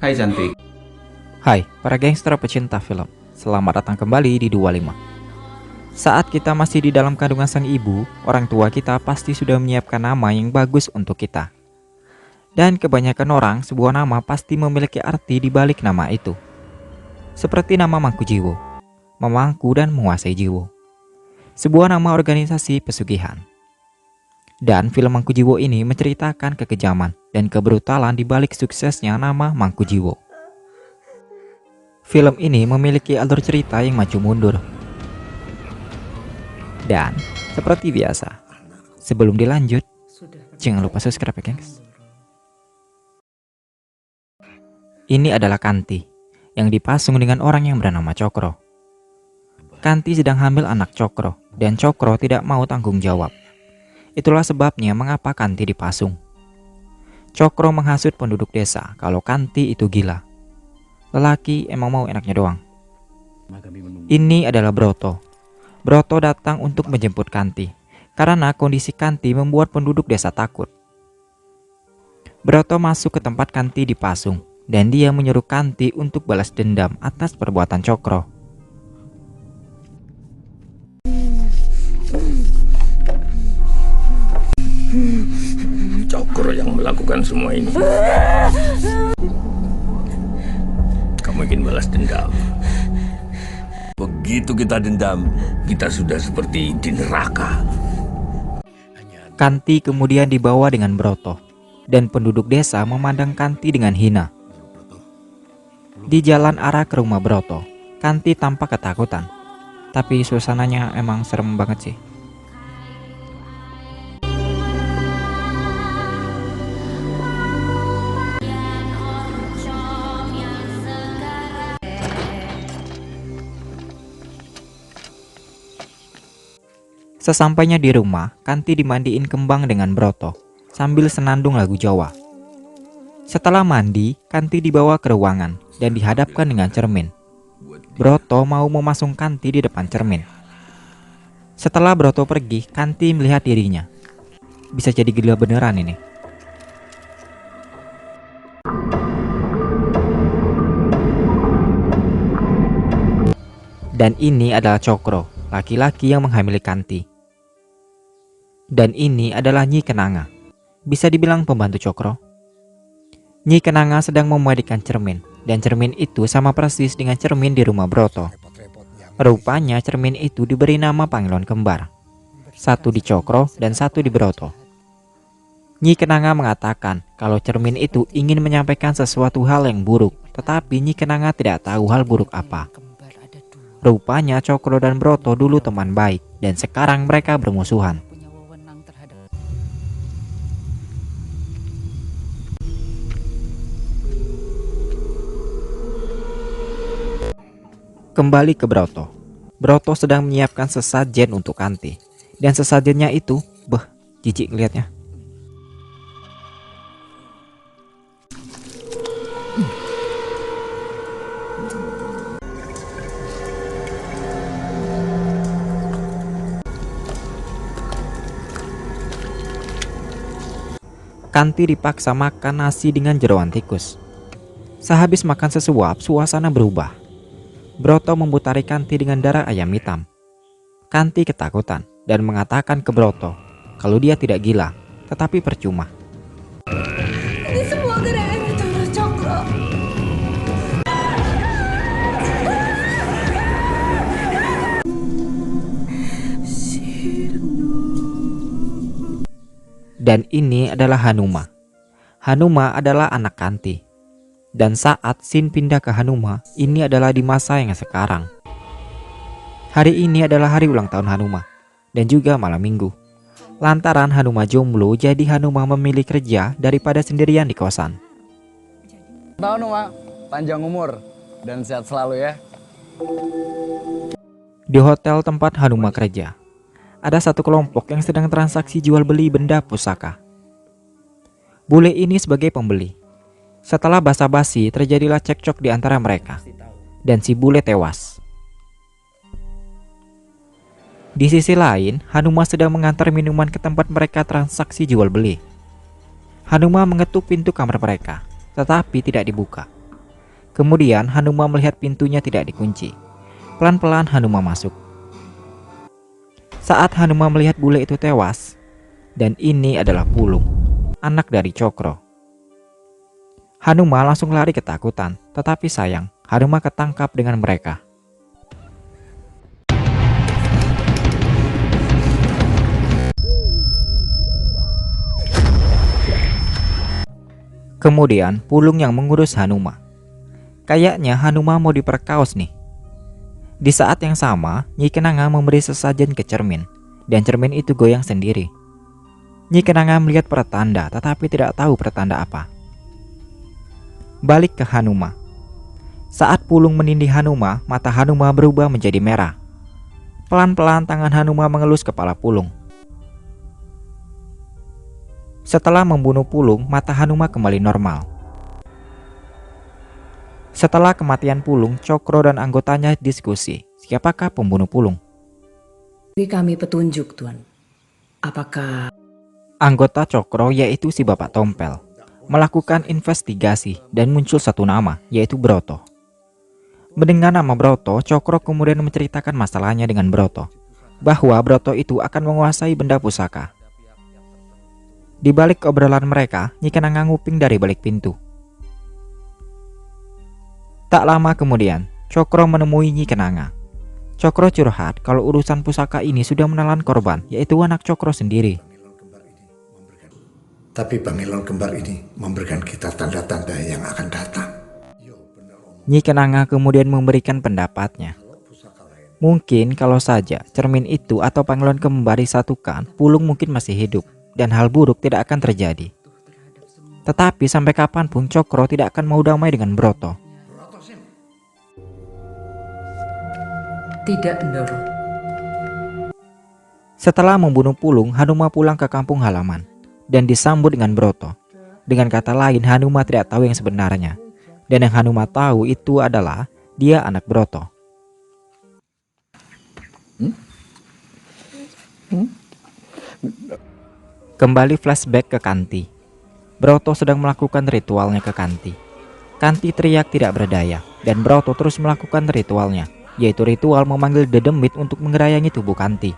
Hai cantik. Hai, para gangster pecinta film. Selamat datang kembali di 25. Saat kita masih di dalam kandungan sang ibu, orang tua kita pasti sudah menyiapkan nama yang bagus untuk kita. Dan kebanyakan orang, sebuah nama pasti memiliki arti di balik nama itu. Seperti nama Mangkujiwo, memangku dan menguasai jiwo. Sebuah nama organisasi pesugihan. Dan film Mangkujiwo ini menceritakan kekejaman dan kebrutalan di balik suksesnya nama Mangkujiwo. Film ini memiliki alur cerita yang maju mundur. Dan seperti biasa, sebelum dilanjut, jangan lupa subscribe ya gengs. Ini adalah Kanti yang dipasung dengan orang yang bernama Cokro. Kanti sedang hamil anak Cokro dan Cokro tidak mau tanggung jawab. Itulah sebabnya mengapa Kanti dipasung. Cokro menghasut penduduk desa kalau Kanti itu gila. Lelaki emang mau enaknya doang. Ini adalah Broto. Broto datang untuk menjemput Kanti karena kondisi Kanti membuat penduduk desa takut. Broto masuk ke tempat Kanti dipasung dan dia menyuruh Kanti untuk balas dendam atas perbuatan Cokro. Cokro yang melakukan semua ini. Kamu ingin balas dendam. Begitu kita dendam, kita sudah seperti di neraka. Kanti kemudian dibawa dengan Broto, dan penduduk desa memandang Kanti dengan hina. Di jalan arah ke rumah Broto, Kanti tampak ketakutan, tapi suasananya emang serem banget sih. Sesampainya di rumah, Kanti dimandiin kembang dengan Broto sambil senandung lagu Jawa. Setelah mandi, Kanti dibawa ke ruangan dan dihadapkan dengan cermin. Broto mau memasung Kanti di depan cermin. Setelah Broto pergi, Kanti melihat dirinya. Bisa jadi gila beneran ini. Dan ini adalah Cokro, laki-laki yang menghamili Kanti. Dan ini adalah Nyi Kenanga, bisa dibilang pembantu Cokro. Nyi Kenanga sedang memandikan cermin, dan cermin itu sama persis dengan cermin di rumah Broto. Rupanya cermin itu diberi nama Pangelon Kembar, satu di Cokro dan satu di Broto. Nyi Kenanga mengatakan kalau cermin itu ingin menyampaikan sesuatu hal yang buruk, tetapi Nyi Kenanga tidak tahu hal buruk apa. Rupanya Cokro dan Broto dulu teman baik, dan sekarang mereka bermusuhan. Kembali ke Broto. Broto sedang menyiapkan sesajen untuk Kanti. Dan sesajennya itu, jijik ngeliatnya. Kanti dipaksa makan nasi dengan jeroan tikus. Sehabis makan sesuap, suasana berubah. Broto membutari Kanti dengan darah ayam hitam. Kanti ketakutan dan mengatakan ke Broto kalau dia tidak gila, tetapi percuma. Ini semua gara-gara Cokro. Dan ini adalah Hanuma. Hanuma adalah anak Kanti. Dan saat Shin pindah ke Hanuma, ini adalah di masa yang sekarang. Hari ini adalah hari ulang tahun Hanuma, dan juga malam minggu. Lantaran Hanuma jomblo, jadi Hanuma memilih kerja daripada sendirian di kosan. Tahun Numa, panjang umur dan sehat selalu ya. Di hotel tempat Hanuma kerja, ada satu kelompok yang sedang transaksi jual beli benda pusaka. Bule ini sebagai pembeli. Setelah basa-basi, terjadilah cekcok di antara mereka, dan si bule tewas. Di sisi lain, Hanuma sedang mengantar minuman ke tempat mereka transaksi jual beli. Hanuma mengetuk pintu kamar mereka, tetapi tidak dibuka. Kemudian Hanuma melihat pintunya tidak dikunci. Pelan-pelan Hanuma masuk. Saat Hanuma melihat bule itu tewas, dan ini adalah Pulung, anak dari Cokro. Hanuma langsung lari ketakutan, tetapi sayang, Hanuma ketangkap dengan mereka. Kemudian Pulung yang mengurus Hanuma. Kayaknya Hanuma mau diperkaos nih. Di saat yang sama, Nyi Kenanga memberi sesajen ke cermin, dan cermin itu goyang sendiri. Nyi Kenanga melihat pertanda, tetapi tidak tahu pertanda apa. Balik ke Hanuma. Saat Pulung menindih Hanuma, mata Hanuma berubah menjadi merah. Pelan-pelan tangan Hanuma mengelus kepala Pulung. Setelah membunuh Pulung, mata Hanuma kembali normal. Setelah kematian Pulung, Cokro dan anggotanya diskusi, siapakah pembunuh Pulung? Beri kami petunjuk, Tuan. Apakah Anggota Cokro, yaitu si Bapak Tompel, melakukan investigasi dan muncul satu nama, yaitu Broto. Mendengar nama Broto, Cokro kemudian menceritakan masalahnya dengan Broto, bahwa Broto itu akan menguasai benda pusaka. Di balik obrolan mereka, Nyi Kenanga nguping dari balik pintu. Tak lama kemudian, Cokro menemui Nyi Kenanga. Cokro curhat kalau urusan pusaka ini sudah menelan korban, yaitu anak Cokro sendiri. Tapi Bangilon kembar ini memberikan kita tanda-tanda yang akan datang. Nyi Kenanga kemudian memberikan pendapatnya. Mungkin kalau saja cermin itu atau Pangilon kembar disatukan, Pulung mungkin masih hidup, dan hal buruk tidak akan terjadi. Tetapi sampai kapanpun Cokro tidak akan mau damai dengan Broto. tidak, Ndoro? Setelah membunuh Pulung, Hanuma pulang ke kampung halaman dan disambut dengan Broto. Dengan kata lain, Hanuma tidak tahu yang sebenarnya. Dan yang Hanuma tahu itu adalah dia anak Broto. Kembali flashback ke Kanti. Broto sedang melakukan ritualnya ke Kanti. Kanti teriak tidak berdaya, dan Broto terus melakukan ritualnya, yaitu ritual memanggil dedemit untuk menggerayangi tubuh Kanti.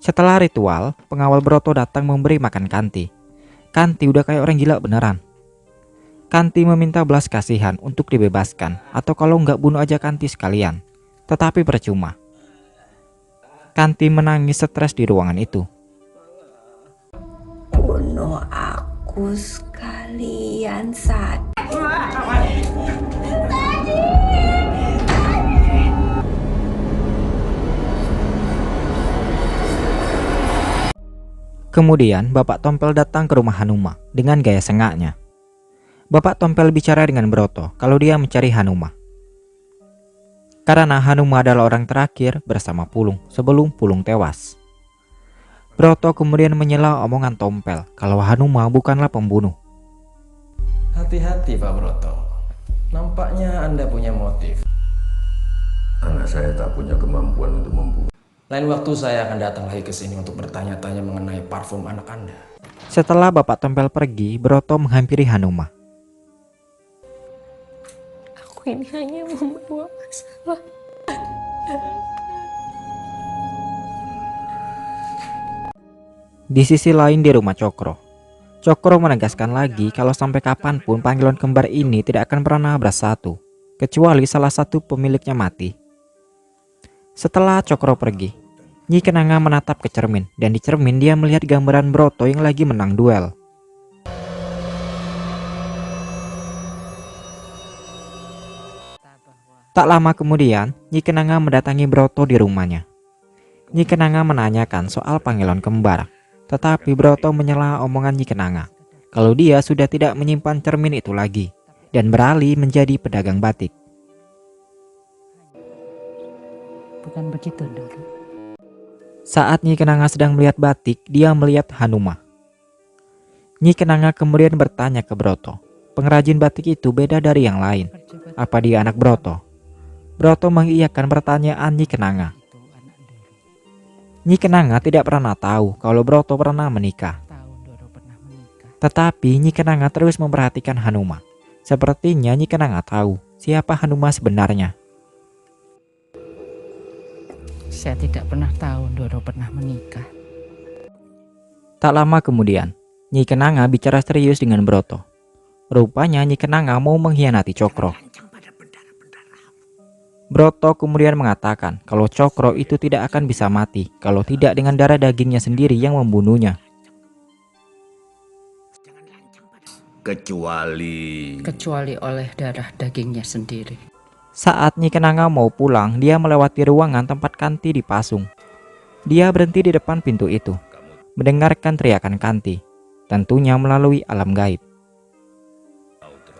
Setelah ritual, pengawal Broto datang memberi makan Kanti. Kanti udah kayak orang gila beneran. Kanti meminta belas kasihan untuk dibebaskan, atau kalau nggak bunuh aja Kanti sekalian. Tetapi percuma. Kanti menangis stres di ruangan itu. Bunuh aku sekalian saat. Kemudian Bapak Tompel datang ke rumah Hanuma dengan gaya sengaknya. Bapak Tompel bicara dengan Broto kalau dia mencari Hanuma. Karena Hanuma adalah orang terakhir bersama Pulung sebelum Pulung tewas. Broto kemudian menyela omongan Tompel kalau Hanuma bukanlah pembunuh. Hati-hati Pak Broto, nampaknya Anda punya motif. Anak saya tak punya kemampuan untuk membunuh. Lain waktu saya akan datang lagi ke sini untuk bertanya-tanya mengenai parfum anak Anda. Setelah Bapak Tompel pergi, Broto menghampiri Hanuma. Aku ini hanya membawa masalah. Di sisi lain di rumah Cokro. Cokro menegaskan lagi kalau sampai kapanpun panggilan kembar ini tidak akan pernah bersatu, kecuali salah satu pemiliknya mati. Setelah Cokro pergi, Nyi Kenanga menatap ke cermin, dan di cermin dia melihat gambaran Broto yang lagi menang duel. Tak lama kemudian, Nyi Kenanga mendatangi Broto di rumahnya. Nyi Kenanga menanyakan soal panggilan kembar, tetapi Broto menyela omongan Nyi Kenanga kalau dia sudah tidak menyimpan cermin itu lagi dan beralih menjadi pedagang batik. Bukan begitu, Ndoro. Saat Nyi Kenanga sedang melihat batik, dia melihat Hanuma. Nyi Kenanga kemudian bertanya ke Broto, pengrajin batik itu beda dari yang lain. Apa dia anak Broto? Broto mengiyakan pertanyaan Nyi Kenanga. Nyi Kenanga tidak pernah tahu kalau Broto pernah menikah. Tahu Doro pernah menikah. Tetapi Nyi Kenanga terus memperhatikan Hanuma. Sepertinya Nyi Kenanga tahu siapa Hanuma sebenarnya. Saya tidak pernah tahu Doro pernah menikah. Tak lama kemudian, Nyi Kenanga bicara serius dengan Broto. Rupanya Nyi Kenanga mau mengkhianati Cokro. Broto kemudian mengatakan kalau Cokro itu tidak akan bisa mati kalau tidak dengan darah dagingnya sendiri yang membunuhnya. Kecuali oleh darah dagingnya sendiri. Saat Nyi Kenanga mau pulang, dia melewati ruangan tempat Kanti dipasung. Dia berhenti di depan pintu itu, mendengarkan teriakan Kanti, tentunya melalui alam gaib.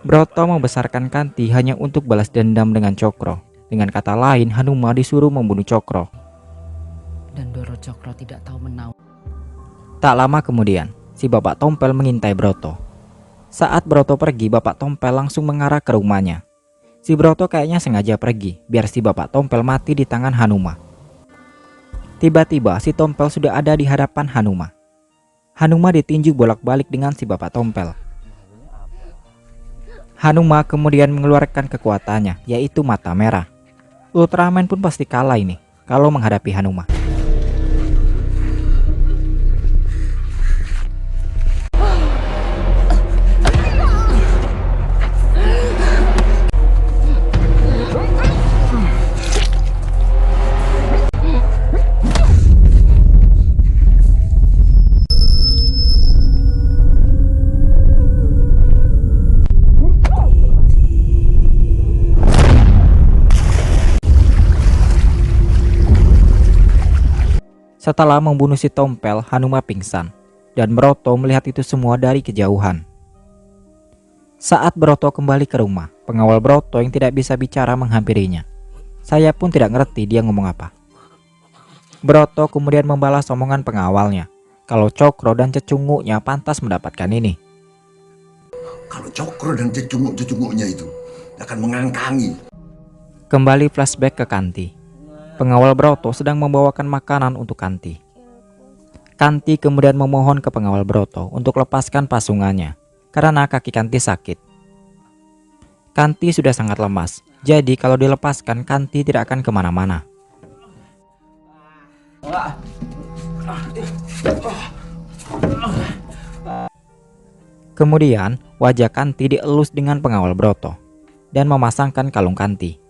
Broto membesarkan Kanti hanya untuk balas dendam dengan Cokro. Dengan kata lain, Hanuma disuruh membunuh Cokro. Dan Doro Cokro tidak tahu menahu. Tak lama kemudian, si Bapak Tompel mengintai Broto. Saat Broto pergi, Bapak Tompel langsung mengarah ke rumahnya. Si Broto kayaknya sengaja pergi, biar si Bapak Tompel mati di tangan Hanuma. Tiba-tiba si Tompel sudah ada di hadapan Hanuma. Hanuma ditinju bolak-balik dengan si Bapak Tompel. Hanuma kemudian mengeluarkan kekuatannya, yaitu mata merah. Ultraman pun pasti kalah ini kalau menghadapi Hanuma. Setelah membunuh si Tompel, Hanuma pingsan, dan Broto melihat itu semua dari kejauhan. Saat Broto kembali ke rumah, pengawal Broto yang tidak bisa bicara menghampirinya. Saya pun tidak ngerti dia ngomong apa. Broto kemudian membalas omongan pengawalnya, kalau Cokro dan cecunguknya pantas mendapatkan ini. Kalau Cokro dan cecunguk-cecunguknya itu akan mengangkangi. Kembali flashback ke Kanti. Pengawal Broto sedang membawakan makanan untuk Kanti. Kanti kemudian memohon ke pengawal Broto untuk lepaskan pasungannya karena kaki Kanti sakit. Kanti sudah sangat lemas, jadi kalau dilepaskan Kanti tidak akan kemana-mana. Kemudian wajah Kanti dielus dengan pengawal Broto dan memasangkan kalung Kanti.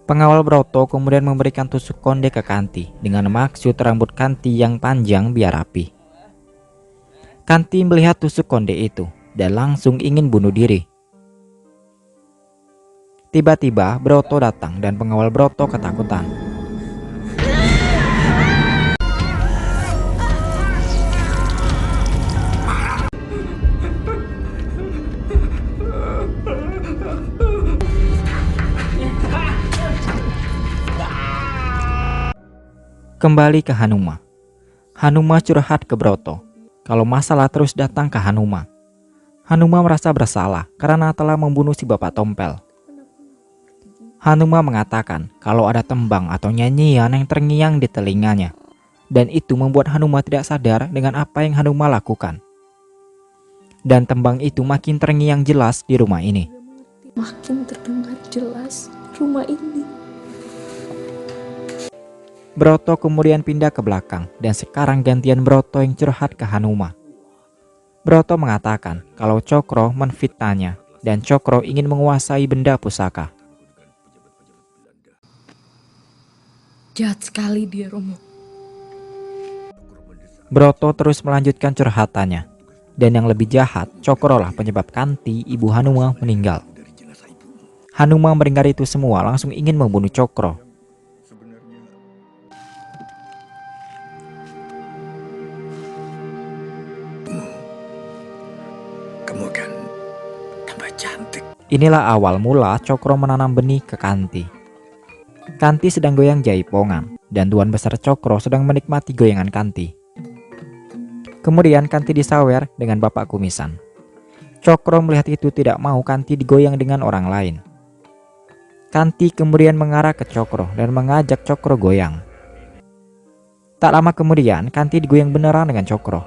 Pengawal Broto kemudian memberikan tusuk konde ke Kanti dengan maksud rambut Kanti yang panjang biar rapi. Kanti melihat tusuk konde itu dan langsung ingin bunuh diri. Tiba-tiba Broto datang dan pengawal Broto ketakutan. Kembali ke Hanuma. Hanuma curhat ke Broto kalau masalah terus datang ke Hanuma. Hanuma merasa bersalah karena telah membunuh si Bapak Tompel. Hanuma mengatakan kalau ada tembang atau nyanyian yang terngiang di telinganya, dan itu membuat Hanuma tidak sadar dengan apa yang Hanuma lakukan. Dan tembang itu makin terngiang jelas di rumah ini. Makin terdengar jelas rumah ini. Broto kemudian pindah ke belakang dan sekarang gantian Broto yang curhat ke Hanuma. Broto mengatakan kalau Cokro menfitnahnya dan Cokro ingin menguasai benda pusaka. Jahat sekali dia, Romo. Broto terus melanjutkan curhatannya. Dan yang lebih jahat, Cokro lah penyebab Kanti, ibu Hanuma, meninggal. Hanuma mendengar itu semua langsung ingin membunuh Cokro. Kamu kan tambah cantik. Inilah awal mula Cokro menanam benih ke Kanti. Kanti sedang goyang jaipongan, dan Tuan Besar Cokro sedang menikmati goyangan Kanti. Kemudian Kanti disawer dengan bapak kumisan. Cokro melihat itu tidak mau Kanti digoyang dengan orang lain. Kanti kemudian mengarah ke Cokro dan mengajak Cokro goyang. Tak lama kemudian, Kanti digoyang beneran dengan Cokro.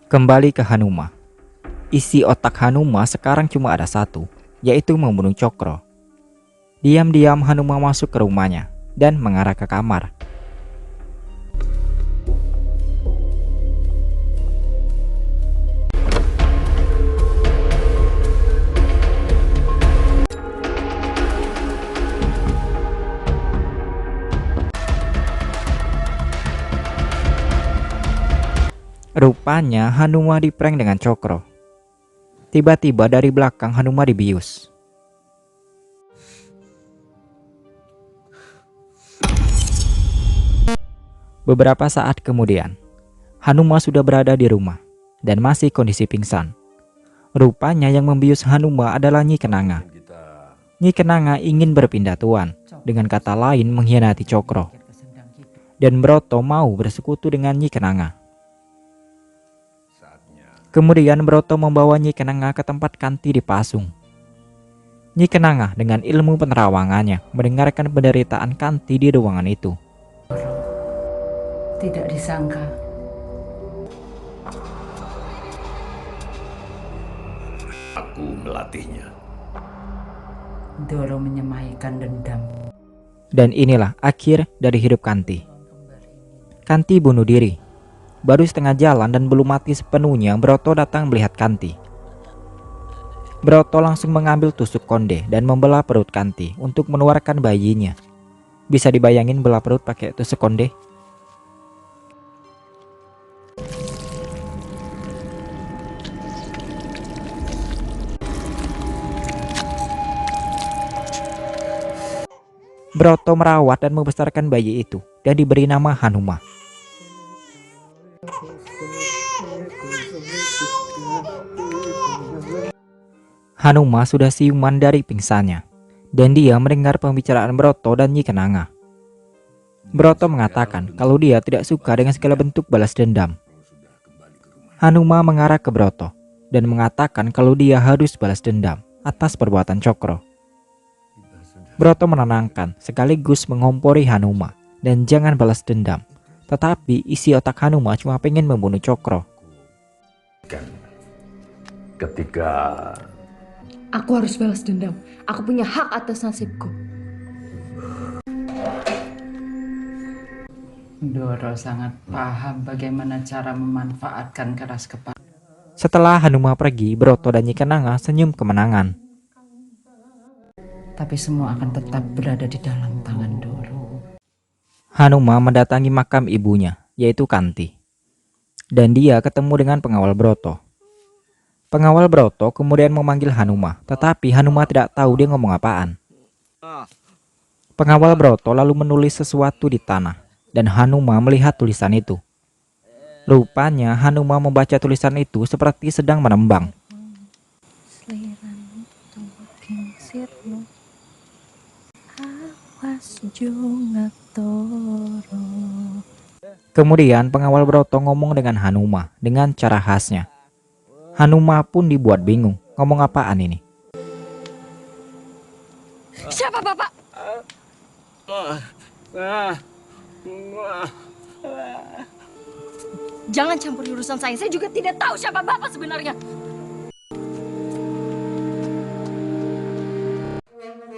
Kembali ke Hanuma. Isi otak Hanuma sekarang cuma ada satu, yaitu membunuh Cokro. Diam-diam Hanuma masuk ke rumahnya dan mengarah ke kamar. Rupanya Hanuma diprank dengan Cokro. Tiba-tiba dari belakang Hanuma dibius. Beberapa saat kemudian, Hanuma sudah berada di rumah dan masih kondisi pingsan. Rupanya yang membius Hanuma adalah Nyi Kenanga. Nyi Kenanga ingin berpindah tuan, dengan kata lain mengkhianati Cokro. Dan Broto mau bersekutu dengan Nyi Kenanga. Kemudian Broto membawa Nyi Kenanga ke tempat Kanti dipasung. Nyi Kenanga dengan ilmu penerawangannya mendengarkan penderitaan Kanti di ruangan itu. Tidak disangka Aku melatihnya. Doro menyemaikan dendam. Dan inilah akhir dari hidup Kanti. Kanti bunuh diri. Baru setengah jalan dan belum mati sepenuhnya, Broto datang melihat Kanti. Broto langsung mengambil tusuk konde dan membelah perut Kanti untuk mengeluarkan bayinya. Bisa dibayangin belah perut pakai tusuk konde? Broto merawat dan membesarkan bayi itu dan diberi nama Hanuma. Hanuma sudah siuman dari pingsannya, dan dia mendengar pembicaraan Broto dan Nyi Kenanga. Broto mengatakan kalau dia tidak suka dengan segala bentuk balas dendam. Hanuma mengarah ke Broto dan mengatakan kalau dia harus balas dendam atas perbuatan Cokro. Broto menenangkan sekaligus mengompori Hanuma dan jangan balas dendam. Tetapi isi otak Hanuma cuma pengen membunuh Cokro. Ketika Aku harus balas dendam. Aku punya hak atas nasibku. Doro sangat paham bagaimana cara memanfaatkan keras kepala. Setelah Hanuma pergi, Broto dan Nyi Kenanga senyum kemenangan. Tapi semua akan tetap berada di dalam tangan Doro. Hanuma mendatangi makam ibunya, yaitu Kanti. Dan dia ketemu dengan pengawal Broto. Pengawal Broto kemudian memanggil Hanuma, tetapi Hanuma tidak tahu dia ngomong apaan. Pengawal Broto lalu menulis sesuatu di tanah, dan Hanuma melihat tulisan itu. Rupanya Hanuma membaca tulisan itu seperti sedang menembang. Kemudian pengawal Broto ngomong dengan Hanuma dengan cara khasnya. Hanuma pun dibuat bingung, ngomong apaan ini? Siapa bapak? Jangan campur urusan saya juga tidak tahu siapa bapak sebenarnya.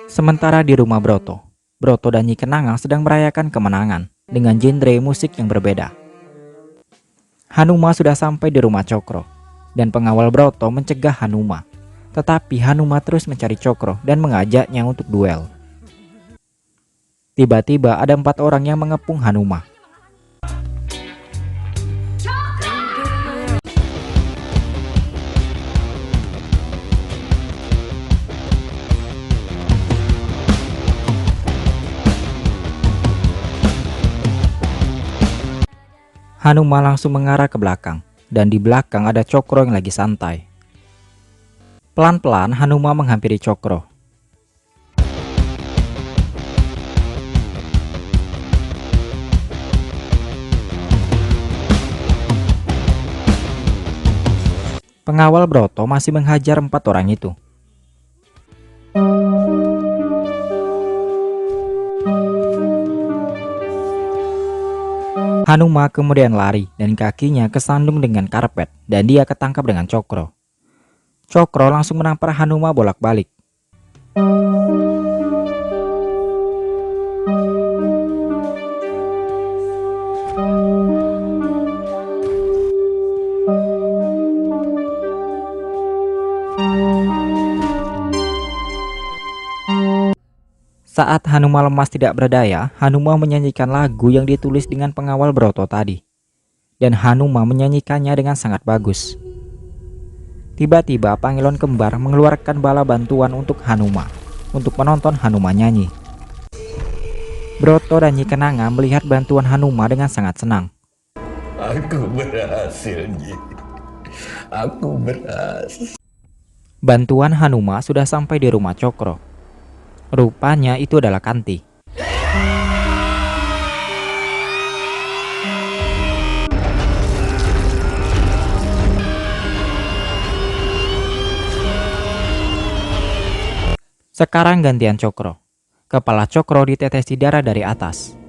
Sementara di rumah Broto, Broto dan Nyi Kenanga sedang merayakan kemenangan dengan genre musik yang berbeda. Hanuma sudah sampai di rumah Cokro, dan pengawal Broto mencegah Hanuma. Tetapi Hanuma terus mencari Cokro dan mengajaknya untuk duel. Tiba-tiba ada 4 orang yang mengepung Hanuma. Hanuma langsung mengarah ke belakang, dan di belakang ada Cokro yang lagi santai. Pelan-pelan Hanuma menghampiri Cokro. pengawal Broto masih menghajar 4 orang itu. Hanuma kemudian lari dan kakinya kesandung dengan karpet dan dia ketangkap dengan Cokro. Cokro langsung menampar Hanuma bolak-balik. Saat Hanuma lemas tidak berdaya, Hanuma menyanyikan lagu yang ditulis dengan pengawal Broto tadi. Dan Hanuma menyanyikannya dengan sangat bagus. Tiba-tiba Pangilon Kembar mengeluarkan bala bantuan untuk Hanuma, untuk menonton Hanuma nyanyi. Broto dan Nyi Kenanga melihat bantuan Hanuma dengan sangat senang. Aku berhasil, Nyi. Aku berhasil. Bantuan Hanuma sudah sampai di rumah Cokro. Rupanya itu adalah Kanti. Sekarang gantian Cokro. Kepala Cokro ditetesi darah dari atas.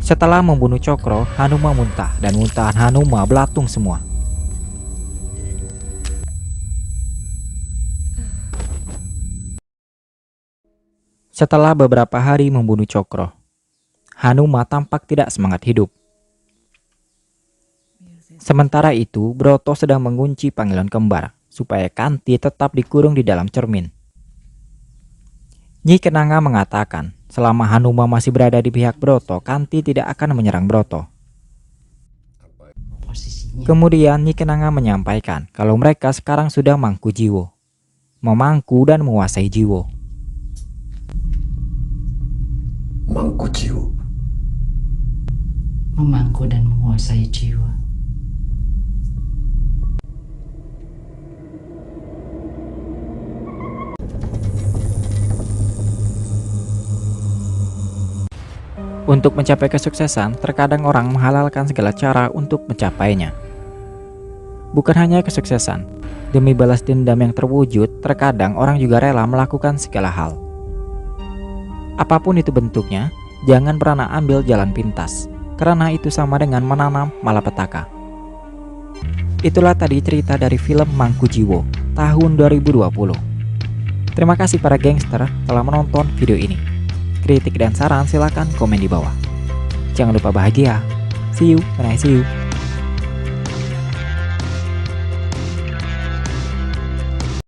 Setelah membunuh Cokro, Hanuma muntah dan muntahan Hanuma belatung semua. Setelah beberapa hari membunuh Cokro, Hanuma tampak tidak semangat hidup. Sementara itu, Broto sedang mengunci Pangilon Kembar supaya Kanti tetap dikurung di dalam cermin. Nyi Kenanga mengatakan, selama Hanuma masih berada di pihak Broto, Kanti tidak akan menyerang Broto. Kemudian Nyi Kenanga menyampaikan kalau mereka sekarang sudah mangku jiwo, memangku dan menguasai jiwo. Mangku jiwa. Memangku dan menguasai jiwa. Untuk mencapai kesuksesan, terkadang orang menghalalkan segala cara untuk mencapainya. Bukan hanya kesuksesan, demi balas dendam yang terwujud, terkadang orang juga rela melakukan segala hal. Apapun itu bentuknya, jangan pernah ambil jalan pintas, karena itu sama dengan menanam malapetaka. Itulah tadi cerita dari film Mangku Jiwo tahun 2020. Terima kasih para gangster telah menonton video ini. Kritik dan saran silakan komen di bawah. Jangan lupa bahagia. See you when I see you.